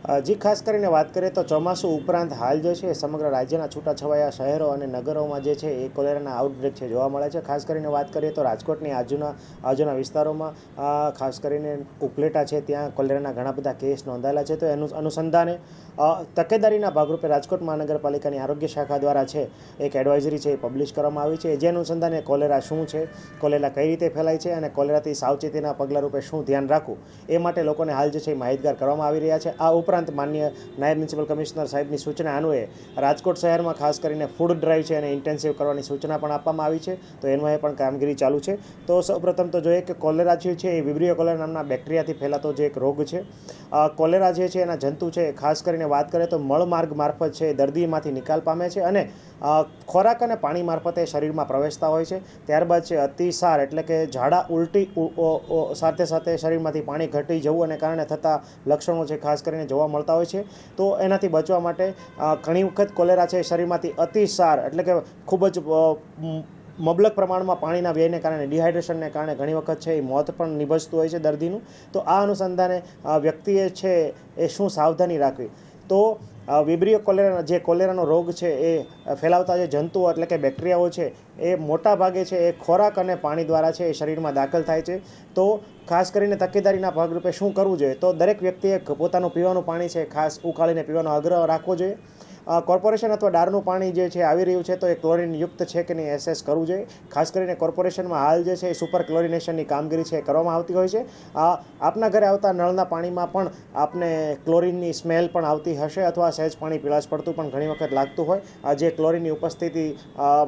જી, ખાસ કરીને વાત કરીએ તો ચોમાસું ઉપરાંત હાલ જે છે સમગ્ર રાજ્યના છૂટાછવાયા શહેરો અને નગરોમાં જે છે એ કોલેરાના આઉટબ્રેક છે જોવા મળે છે. ખાસ કરીને વાત કરીએ તો રાજકોટની આજુના વિસ્તારોમાં ખાસ કરીને ઉપલેટા છે, ત્યાં કોલેરાના ઘણા બધા કેસ નોંધાયેલા છે. તો એનું અનુસંધાને તકેદારીના ભાગરૂપે રાજકોટ મહાનગરપાલિકાની આરોગ્ય શાખા દ્વારા છે એક એડવાઇઝરી છે એ પબ્લિશ કરવામાં આવી છે, જે અનુસંધાને કોલેરા શું છે, કોલેરા કઈ રીતે ફેલાય છે અને કોલેરાથી સાવચેતીના પગલા રૂપે શું ધ્યાન રાખવું એ માટે લોકોને હાલ જે છે માહિતગાર કરવામાં આવી રહ્યા છે. આ ઉપરાંત માન્ય નાયબ મ્યુનિસિપલ કમિશનર સાહેબની સૂચના અન્વયે રાજકોટ શહેરમાં ખાસ કરીને ફૂડ ડ્રાઈવ છે અને ઇન્ટેન્સિવ કરવાની સૂચના પણ આપવામાં આવી છે. તો એમાં પણ કામગીરી ચાલુ છે. તો સૌપ્રથમ તો જોઈએ કે કોલેરા જે છે એ વિબ્રિયો કોલેરા નામના બેક્ટેરિયાથી ફેલાતો જે એક રોગ છે. કોલેરા જે છે એના જંતુ છે, ખાસ કરીને વાત કરીએ તો મળમાર્ગ મારફત છે દર્દીમાંથી નિકાલ પામે છે અને ખોરાક અને પાણી મારફતે શરીરમાં પ્રવેશતા હોય છે. ત્યારબાદ છે અતિસાર એટલે કે ઝાડા ઉલટી સાથે સાથે શરીરમાંથી પાણી ઘટી જવું અને કારણે થતા લક્ષણો છે ખાસ કરીને જોવા મળતા હોય છે. તો એનાથી બચવા માટે ઘણી વખત કોલેરા છે શરીરમાંથી અતિસાર એટલે કે ખૂબ જ મબલક પ્રમાણમાં પાણીના વ્યયને કારણે, ડિહાઇડ્રેશનને કારણે ઘણી વખત છે એ મોત પણ નિભજતું હોય છે દર્દીનું. તો આ અનુસંધાને વ્યક્તિએ છે એ શું સાવધાની રાખવી? તો વિબ્રિયો કોલેરા જે કોલેરાનો રોગ છે એ ફેલાવતા જે જંતુઓ એટલે કે બેક્ટેરિયાઓ છે એ મોટા ભાગે છે એ ખોરાક અને પાણી દ્વારા છે એ શરીરમાં દાખલ થાય છે. તો ખાસ કરીને તકેદારીના ભાગરૂપે શું કરવું જોઈએ? તો દરેક વ્યક્તિએ પોતાનું પીવાનું પાણી છે ખાસ ઉકાળીને પીવાનો આગ્રહ રાખવો જોઈએ. કોર્પોરેશન અથવા ડારનું પાણી જે છે આવી રહ્યું છે તો એ ક્લોરિનયુક્ત છે કે નહીં એસેસ કરવું જોઈએ. ખાસ કરીને કોર્પોરેશનમાં હાલ જે છે એ સુપર ક્લોરિનેશનની કામગીરી છે કરવામાં આવતી હોય છે. આપના ઘરે આવતા નળના પાણીમાં પણ આપને ક્લોરિનની સ્મેલ પણ આવતી હશે અથવા સહેજ પાણી પીળાશ પડતું પણ ઘણી વખત લાગતું હોય, જે ક્લોરિનની ઉપસ્થિતિ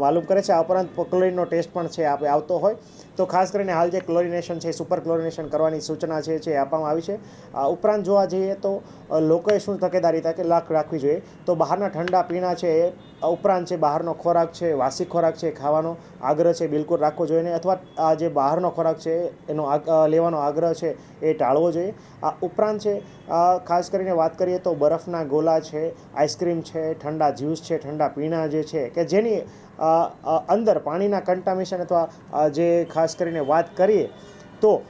માલુમ કરે છે. આ ઉપરાંત ક્લોરિનનો ટેસ્ટ પણ છે આપણે આવતો હોય. તો ખાસ કરીને હાલ જે ક્લોરિનેશન છે, સુપર ક્લોરિનેશન કરવાની સૂચના છે આપવામાં આવી છે. ઉપરાંત જોવા જઈએ તો લોકોએ શું તકેદારી રાખવી જોઈએ? તો બહારના ઠંડા પીણા છે એ ઉપરાંત છે બહારનો ખોરાક છે, વાસી ખોરાક છે ખાવાનો આગ્રહ છે બિલકુલ રાખવો જોઈએ નહીં, અથવા આ જે બહારનો ખોરાક છે એનો લેવાનો આગ્રહ છે એ ટાળવો જોઈએ. આ ઉપરાંત છે ખાસ કરીને વાત કરીએ તો બરફના ગોલા છે, આઈસ્ક્રીમ છે, ઠંડા જ્યુસ છે, ઠંડા પીણા જે છે કે જેની અંદર પાણીના કન્ટામિનેશન અથવા જે ખાસ કરીને વાત કરીએ તો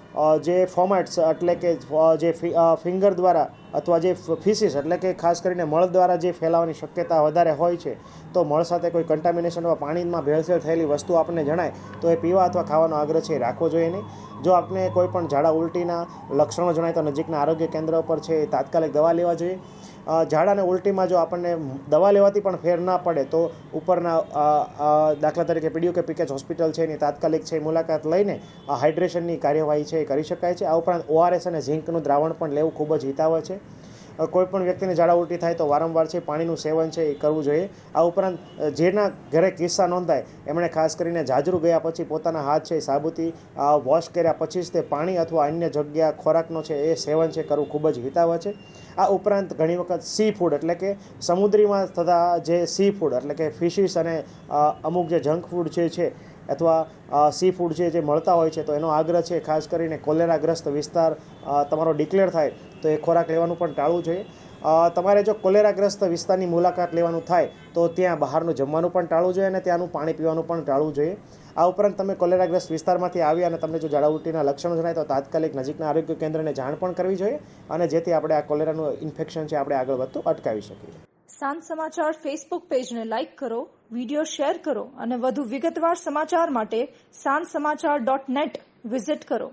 જે ફોમેટ્સ એટલે કે જે ફિંગર દ્વારા અથવા જે ફિસીસ એટલે કે ખાસ કરીને મળ દ્વારા જે ફેલાવાની શક્યતા વધારે હોય છે, તો મળ સાથે કોઈ કન્ટામિનેશન અથવા પાણીમાં ભેળસેળ થયેલી વસ્તુ આપણને જણાય તો એ પીવા અથવા ખાવાનો આગ્રહ છે એ રાખવો જોઈએ નહીં. જો આપને કોઈ પણ ઝાડા ઉલટીના લક્ષણો જણાય તો નજીકના આરોગ્ય કેન્દ્ર પર છે એ તાત્કાલિક દવા લેવા જોઈએ. ઝાડા અને ઉલટીમાં જો આપણને દવા લેવાથી પણ ફેર ના પડે તો ઉપરના દાખલા તરીકે પીડીયુ કે પીકેચ હોસ્પિટલ છે એની તાત્કાલિક છે મુલાકાત લઈને હાઇડ્રેશનની કાર્યવાહી છે એ કરી શકાય છે. આ ઉપરાંત ORS અને ઝીંકનું દ્રાવણ પણ લેવું ખૂબ જ હિતાવહ છે. કોઈપણ વ્યક્તિને ઝાડા ઉલટી થાય તો વારંવાર છે પાણીનું સેવન છે એ કરવું જોઈએ. આ ઉપરાંત જેના ઘરે કિસ્સા નોંધાય એમણે ખાસ કરીને જાજરૂ ગયા પછી પોતાના હાથ છે સાબુથી વોશ કર્યા પછી જ તે પાણી અથવા અન્ય જગ્યા ખોરાકનો છે એ સેવન છે કરવું ખૂબ જ હિતાવહ છે. આ ઉપરાંત ઘણી વખત સી ફૂડ એટલે કે સમુદ્રીમાં થતા જે સી ફૂડ એટલે કે ફિશિસ અને અમુક જે જંક ફૂડ છે અથવા સી ફૂડ છે જે મળતા હોય છે તો એનો આગ્રહ છે ખાસ કરીને કોલેરાગ્રસ્ત વિસ્તાર તમારો ડિક્લેર થાય તો એ ખોરાક લેવાનું પણ ટાળવું જોઈએ. તમારે જો કોલેરાગ્રસ્ત વિસ્તારની મુલાકાત લેવાનું થાય તો ત્યાં બહારનું જમવાનું પણ ટાળવું જોઈએ અને ત્યાંનું પાણી પીવાનું પણ ટાળવું જોઈએ. આ ઉપરાંત તમે કોલેરાગ્રસ્ત વિસ્તારમાંથી આવ્યા અને તમને જો ઝાડા ઉલટીના લક્ષણો જણાય તો તાત્કાલિક નજીકના આરોગ્ય કેન્દ્રને જાણ પણ કરવી જોઈએ અને જેથી આપણે આ કોલેરાનું ઇન્ફેક્શન છે આપણે આગળ વધતું અટકાવી શકીએ. સાંજ સમાચાર ફેસબુક પેજને લાઇક કરો, વિડીયો શેર કરો અને વધુ વિગતવાર સમાચાર માટે sanssamachar.net વિઝિટ કરો.